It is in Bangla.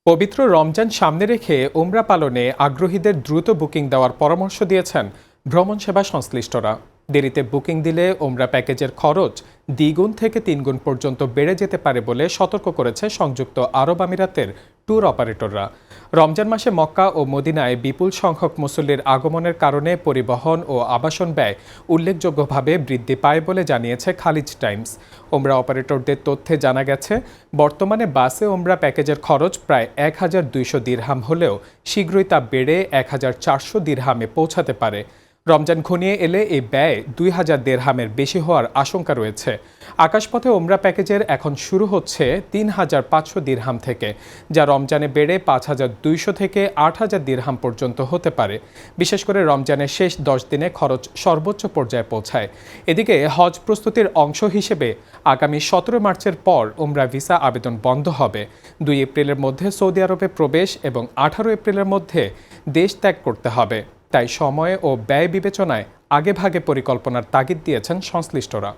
পবিত্র রমজান সামনে রেখে ওমরা পালনে আগ্রহীদের দ্রুত বুকিং দেওয়ার পরামর্শ দিয়েছেন ভ্রমণ সেবা সংশ্লিষ্টরা। দেরিতে বুকিং দিলে ওমরা প্যাকেজের খরচ দ্বিগুণ থেকে তিনগুণ পর্যন্ত বেড়ে যেতে পারে বলে সতর্ক করেছে সংযুক্ত আরব আমিরাতের ট্যুর অপারেটররা। রমজান মাসে মক্কা ও মদিনায় বিপুল সংখ্যক মুসল্লির আগমনের কারণে পরিবহন ও আবাসন ব্যয় উল্লেখযোগ্যভাবে বৃদ্ধি পায় বলে জানিয়েছে খালিজ টাইমস। ওমরা অপারেটরদের তথ্যে জানা গেছে, বর্তমানে বাসে ওমরা প্যাকেজের খরচ প্রায় ১,২০০ দিরহাম হলেও শীঘ্রই তা বেড়ে ১,৪০০ দিরহামে পৌঁছাতে পারে। রমজান ঘনিয়ে এলে এই ব্যয় ২,০০০ দিরহামের বেশি হওয়ার আশঙ্কা রয়েছে। আকাশপথে ওমরা প্যাকেজের এখন শুরু হচ্ছে ৩,৫০০ দিরহাম থেকে, যা রমজানে বেড়ে ৫,২০০ থেকে ৮,০০০ দিরহাম পর্যন্ত হতে পারে। বিশেষ করে রমজানের শেষ ১০ দিনে খরচ সর্বোচ্চ পর্যায়ে পৌঁছায়। এদিকে হজ প্রস্তুতির অংশ হিসেবে আগামী ১৭ মার্চের পর ওমরা ভিসা আবেদন বন্ধ হবে। ২ এপ্রিলের মধ্যে সৌদি আরবে প্রবেশ এবং ১৮ এপ্রিলের মধ্যে দেশ ত্যাগ করতে হবে। তাই সময় ও ব্যয় বিবেচনায় আগেভাগে পরিকল্পনার তাগিদ দিয়েছেন সংশ্লিষ্টরা।